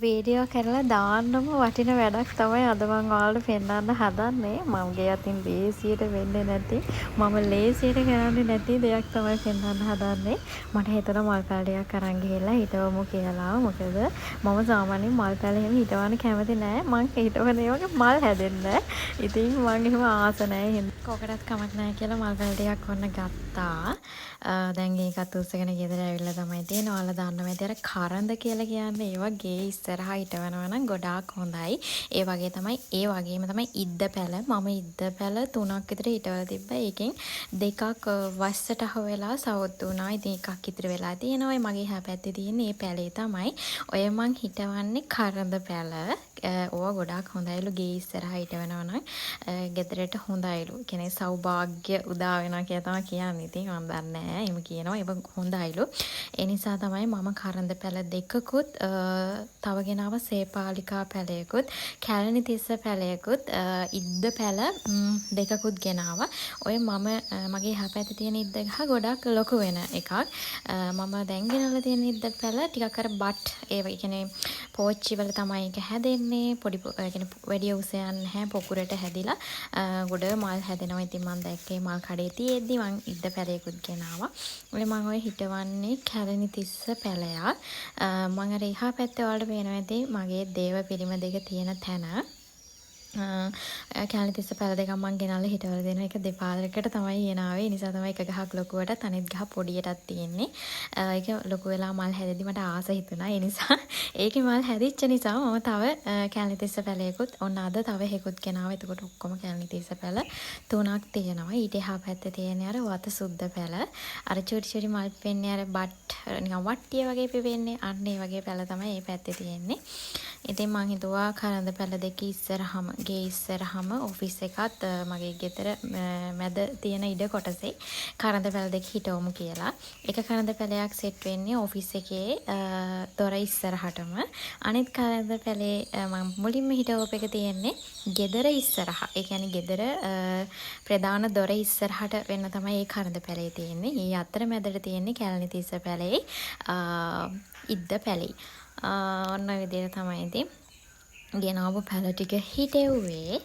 Video කරලා දාන්නම වටින වැඩක් තමයි අද මම ඔයාලට පෙන්නන්න හදන්නේ. මගේ අතින් ලේසියට වෙන්නේ නැති, මම ලේසියට කරන්නේ නැති දෙයක් තමයි පෙන්නන්න හදන්නේ. මට හිතුණා මල් පැල ටිකක් අරන් ගිහලා හිටවමු කියලා. මොකද මම සාමාන්‍යයෙන් මල් පැල එහෙම හිටවන්න කැමති නෑ. මං හිටවන ඒවාගේ මල් හැදෙන්නේ. ඉතින් මං එහෙම ආස නෑ. කොකටත් කමක් නෑ කියලා මල් පැල ටිකක් ඔන්න ගත්තා. දැන් ඒකත් උස්සගෙන ගෙදර ඇවිල්ලා තමයි තියෙන්නේ. ඔයාලා දන්නවා ඇති අර කරඳ කියලා කියන්නේ ඒවා ගේ ඉස්සරහා හිටවනවා නම් ගොඩාක් හොඳයි. ඒ වගේම තමයි ඉද්ද පැල. මම ඉද්ද පැල 3ක් විතර හිටවලා තිබ්බා. ඒකෙන් දෙකක් වස්සට අහු වෙලා සවුත් වුණා. ඉතින් එකක් ඉතිරි වෙලා තියෙනවා. මගේ එහා පැත්තේ තියෙන මේ පැලේ තමයි ඔය මං හිටවන්නේ කරඳ පැල. ඕවා ගොඩාක් හොඳයිලු ගේ ඉස්සරහා හිටවනවා නම් ගෙදරට හොඳයිලු. කියන්නේ සෞභාග්‍ය උදා වෙනවා කියලා තමයි කියන්නේ. ඉතින් මම දන්නේ නැහැ. එහෙම කියනවා. ඒක හොඳයිලු. ඒ නිසා තමයි මම කරඳ පැල දෙකකුත් තව ගෙනාව සේපාලිකා පැලයකුත් කැලණි තිස්ස පැලයකුත් ඉද්ද පැල දෙකකුත් ගෙනාවා. ඔය මගේ එහා පැත්තේ තියෙන ඉද්ද ගහ ගොඩක් ලොකු වෙන එකක්. මම දැන් ගෙනල්ලා තියෙන ඉද්ද පැල ටිකක් අර බට් ඒ කියන්නේ පෝච්චි වල තමයි ඒක හැදෙන්නේ. පොඩි කියන්නේ වැඩි උස යන්නේ නැහැ. පොකුරට හැදිලා ගොඩ මල් හැදෙනවා. ඉතින් මම දැක්කේ මල් කඩේ තියෙද්දි මං ඉද්ද පැලයකුත් ගෙනාවා. මම ඔය හිටවන්නේ කැලණි තිස්ස පැලයක්. මම අර එහා පැත්තේ ඔයාලට පේනවා ඇති මගේ දේව පිළිම දෙක තියෙන තැන. කැලණි තිස්ස පැල දෙකක් මං ගෙනල්ලා හිටවලා දෙනවා. ඒක දෙපාරකට තමයි ගෙනාවේ. ඒ නිසා තමයි එක ගහක් ලොකුවටත් අනිත් ගහ පොඩියටත් තියෙන්නේ. ඒක ලොකු වෙලා මල් හැදෙද්දි මට ආස හිතුණා. ඒ නිසා ඒකේ මල් හැදිච්ච නිසා මම තව කැලණි තිස්ස පැලයකුත් ඔන්න අද තව එකකුත් ගෙනාවා. එතකොට ඔක්කොම කැලණි තිස්ස පැල 3ක් තියෙනවා. ඊට එහා පැත්තේ තියෙන්නේ අර වත සුද්ද පැල. අර චූටි චූටි මල් පෙන්නේ අර බට් නිකන් වට්ටිය වගේ පෙවෙන්නේ. අන්න ඒ වගේ පැල තමයි මේ පැත්තේ තියෙන්නේ. ඉතින් මං හිතුවා කරඳ පැල දෙක ඉස්සරහම ගේ ඉස්සරහම ඔෆිස් එකත් මගේ ගෙදර මැද තියෙන ඉඩ කොටසේ කරඳ පැල දෙක හිටවමු කියලා. එක කරඳ පැලයක් සෙට් වෙන්නේ ඔෆිස් එකේ දොර ඉස්සරහටම. අනිත් කරඳ පැලේ මම මුලින්ම හිටවපු එක තියෙන්නේ ගෙදර ඉස්සරහා. ඒ කියන්නේ ගෙදර ප්‍රධාන දොර ඉස්සරහට වෙන්න තමයි මේ කරඳ පැලේ තියෙන්නේ. ඊ අතර මැදට තියෙන්නේ කැලණි තිස්ස පැලේ ඉද්ද පැලේ. ඔන්න විදිහට තමයි ඉතින් ගෙනාවු පැල ටික හිටෙව්වේ.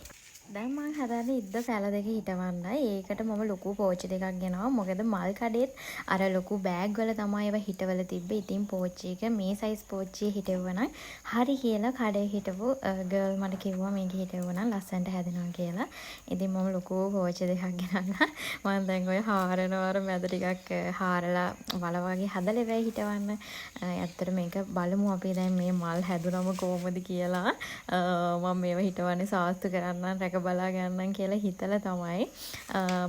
දැන් මං හදන්නේ ඉද්ද පැල දෙක හිටවන්නයි. ඒකට මම ලොකු පෝච්චි දෙකක් ගෙනාවා. මොකද මල් කඩේත් අර ලොකු බෑග් වල තමයි ඒවා හිටවල තිබ්බේ. ඉතින් පෝච්චි එක මේ සයිස් පෝච්චියේ හිටවුවනම් හරි කියලා කඩේ හිටපු ගර්ල් මට කිව්වා මේක හිටවුවනම් ලස්සනට හැදෙනවා කියලා. ඉතින් මම ලොකු පෝච්චි දෙකක් ගෙනල්ලා මම දැන් ඔය හාරනවර මැද ටිකක් හාරලා වල වගේ හදලා වෙයි හිටවන්න. ඇත්තට මේක බලමු අපි දැන් මේ මල් හැදුනම කොහොමද කියලා. මම මේව හිටවන්නේ සාස්තු කරන්න රැක බලා ගන්නම් කියලා හිතලා තමයි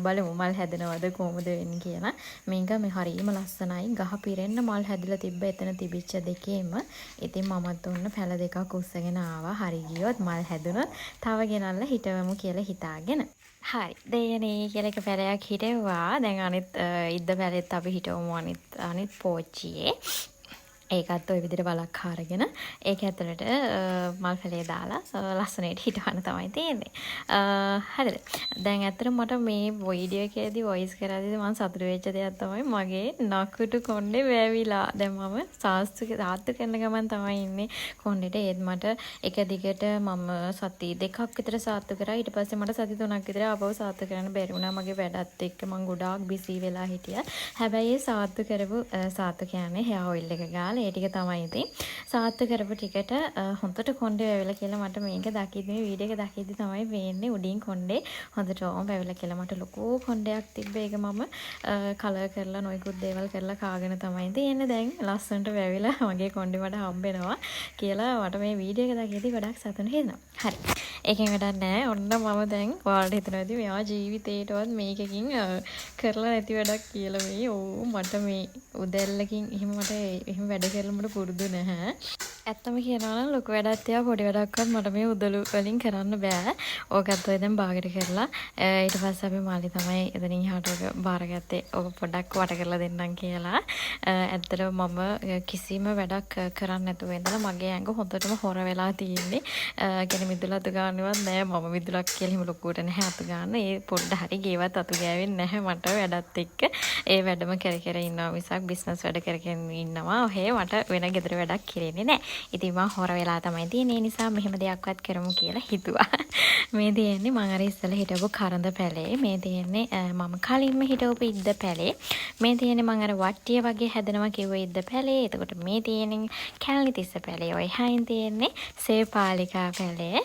බලමු මල් හැදෙනවද කොහොමද වෙන්නේ කියලා. මේක මේ හරියම ලස්සනයි. ගහ පිරෙන්න මල් හැදිලා තිබ්බ එතන තිබිච්ච දෙකේම. ඉතින් මමත් ඔන්න පැල දෙකක් උස්සගෙන ආවා. හරි ගියොත් මල් හැදුනොත් තව ගෙනල්ලා හිටවමු කියලා හිතාගෙන. හරි. දෙයනේ කියලා එක පැලයක් හිටෙව්වා. දැන් අනිත් ඉද්ද පැලෙත් අපි හිටවමු අනිත් පෝච්චියේ. ඒකත් ඔය විදිහට බලක් හරගෙන ඒක ඇතුළට මල් පැලේ දාලා ලස්සනට හිටවන්න තමයි තියෙන්නේ. හරිද? දැන් ඇත්තට මට මේ වීඩියෝ එකේදී වොයිස් කරද්දී මම සතුටු වෙච්ච දෙයක් තමයි මගේ නකුටු කොණ්ඩේ වැවිලා. දැන් මම සාත්තු කරන ගමන් තමයි ඉන්නේ කොණ්ඩේට. ඒත් මට එක දිගට මම සති දෙකක් විතර සාත්තු කරා. ඊට පස්සේ මට සති 3ක් විතර ආපහු සාත්තු කරන්න බැරි වුණා. මගේ වැඩත් එක්ක මම ගොඩාක් බිසි වෙලා හිටියා. හැබැයි ඒ සාත්තු කරපු සාත්තු කියන්නේ හෙයා ඔයිල් එක ගාලා ඒ ටික තමයි ඉතින් සාත්තු කරපු ටිකට හොඳට කොණ්ඩේ වැවිලා කියලා මට මේක දකිද්දි මේ වීඩියෝ එක දකිද්දි තමයි වෙන්නේ උඩින් කොණ්ඩේ හොඳටම වැවිලා කියලා මට ලොකු කොණ්ඩයක් තිබ්බේ ඒක මම කලර් කරලා නොයිකුත් දේවල් කරලා කාගෙන තමයි තියෙන්නේ දැන් ලස්සනට වැවිලා මගේ කොණ්ඩේ මට හම්බෙනවා කියලා මට මේ වීඩියෝ එක දකිද්දි ගොඩක් සතුටු වෙනවා. හරි. ඒකෙන් වැඩක් නැහැ. ඔන්න මම දැන් ඔයාලට හිතනවා ඉතින් මෙයා ජීවිතේටවත් මේකකින් කරලා නැති වැඩක් කියලා මේ. ඕ මට මේ උදැල්ලකින් එහෙම මට එහෙම වැඩ කරලා මට පුරුදු නැහැ. ඇත්තම කියනවා නම් ලොකු වැඩක් තියා පොඩි වැඩක්වත් මට මේ උදළු වලින් කරන්න බෑ. ඕකත් ඔය දැන් බාගෙට කරලා ඊට පස්සේ අපි මාළි තමයි එතනින් එහාට ඔක බාරගත්තේ. ඔක පොඩක් වට කරලා දෙන්නම් කියලා. ඇත්තටම මම කිසිම වැඩක් කරන්න නැතුව ඉඳලා මගේ ඇඟ හොඳටම හොර වෙලා තියෙන්නේ. කියන්නේ මිදුල අතු ගන්නවත් නෑ. මම මිදුලක් කියලා හිම ලොකුවට නැහැ අතු ගන්න. ඒ පොඩ්ඩ හරි ගේවත් අතු ගෑවෙන්නේ නැහැ මට වැඩත් එක්ක. ඒ වැඩම කර කර ඉන්නවා මිසක් බිස්නස් වැඩ කරගෙන ඉන්නවා. ඔහේ මට වෙන ගෙදර වැඩක් කෙරෙන්නේ නැහැ. ඉතින් මම හොර වෙලා තමයි තියෙන්නේ. ඒ නිසා මෙහෙම දෙයක්වත් කරමු කියලා හිතුවා. මේ තියෙන්නේ මම අර ඉස්සෙල්ලා හිටපු කරඳ පැලේ. මේ තියෙන්නේ මම කලින්ම හිටවපු ඉද්ද පැලේ. මේ තියෙන්නේ මම අර වට්ටිය වගේ හැදෙනවා කිව්ව ඉද්ද පැලේ. එතකොට මේ තියෙන්නේ කැලණි තිස්ස පැලේ. ඔය හයින් තියෙන්නේ සේපාලිකා පැලේ.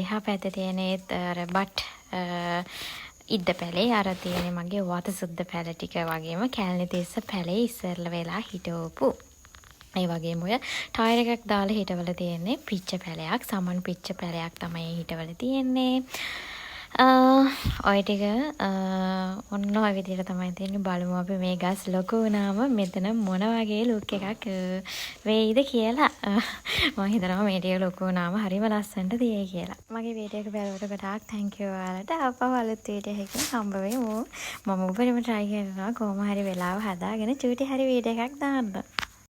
එහා පැත්තේ තියෙන්නේ අර බට් ඉද්ද පැලේ. අර තියෙන්නේ මගේ වතසුද්ද පැල ටික වගේම කැලණි තිස්ස පැලේ ඉස්සරලා වෙලා හිටවපු. ඒ වගේම ඔය ටයර් එකක් දාලා හිටවල තියෙන්නේ පිච්ච පැලයක්. සමන් පිච්ච පැලයක් තමයි හිටවල තියෙන්නේ. ඔය ටික ඔන්න ඔය විදිහට තමයි තියෙන්නේ. බලමු අපි මේ ගස් ලොකු වුණාම මෙතන මොන වගේ ලුක් එකක් වෙයිද කියලා. මම හිතනවා මේ ටික ලොකු වුණාම හරිම ලස්සනට තියෙයි කියලා. මගේ වීඩියෝ එක බලවට ගොඩාක් thank you ඔයාලට. ආපහු අලුත් වීඩියෝ එකකින් හම්බ වෙමු. මම උපරිම try කරනවා කොහොම හරි වෙලාව හදාගෙන චූටි හරි වීඩියෝ එකක් දාන්න.